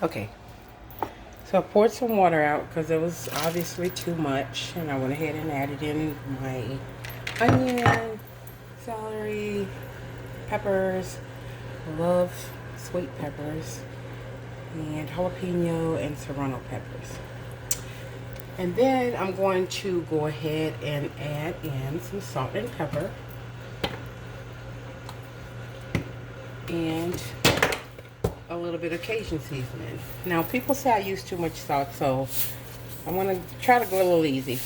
Okay, so I poured some water out because it was obviously too much, and I went ahead and added in my onion, celery, peppers. I love sweet peppers, and jalapeno and serrano peppers. And then I'm going to go ahead and add in some salt and pepper and a little bit of Cajun seasoning. Now, people say I use too much salt, so I'm going to try to go a little easy.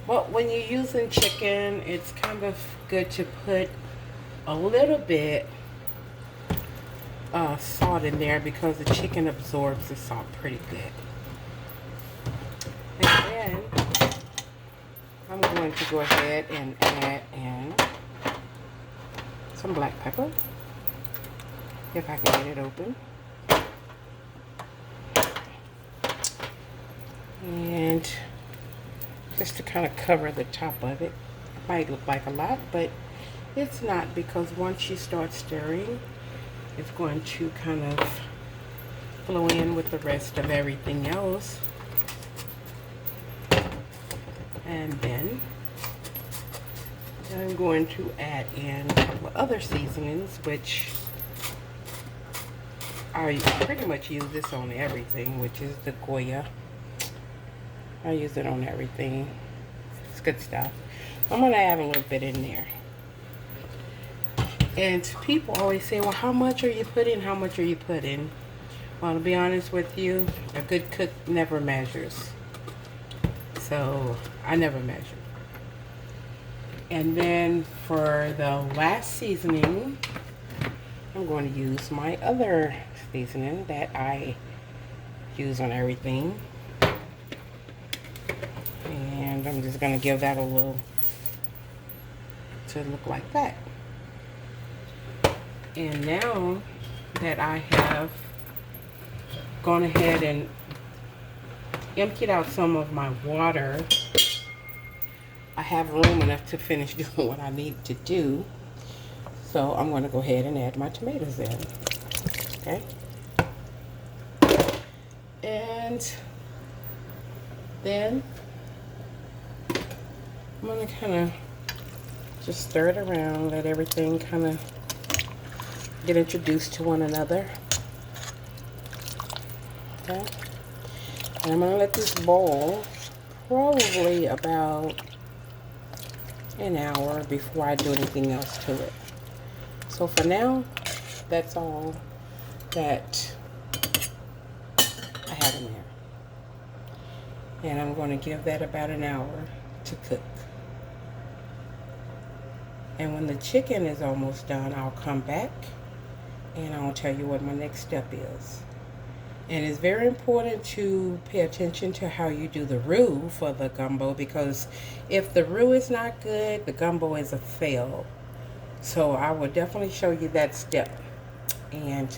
But when you're using chicken, it's kind of good to put a little bit salt in there because the chicken absorbs the salt pretty good. And then I'm going to go ahead and add in some black pepper, if I can get it open. And just to kind of cover the top of it. It might look like a lot, but it's not, because once you start stirring, it's going to kind of flow in with the rest of everything else. And then I'm going to add in a couple of other seasonings, which I pretty much use this on everything, which is the Goya. I use it on everything. It's good stuff. I'm going to add a little bit in there. And people always say, well, how much are you putting? How much are you putting? Well, to be honest with you, a good cook never measures. So I never measure. And then for the last seasoning, I'm going to use my other seasoning that I use on everything. And I'm just going to give that a little to look like that. And now that I have gone ahead and emptied out some of my water, I have room enough to finish doing what I need to do. So I'm going to go ahead and add my tomatoes in. Okay. And then I'm going to kind of just stir it around, let everything kind of get introduced to one another. Okay. And I'm going to let this boil probably about an hour before I do anything else to it. So for now, that's all that I have in there. And I'm going to give that about an hour to cook. And when the chicken is almost done, I'll come back and I'll tell you what my next step is. And it's very important to pay attention to how you do the roux for the gumbo, because if the roux is not good, the gumbo is a fail. So I will definitely show you that step. And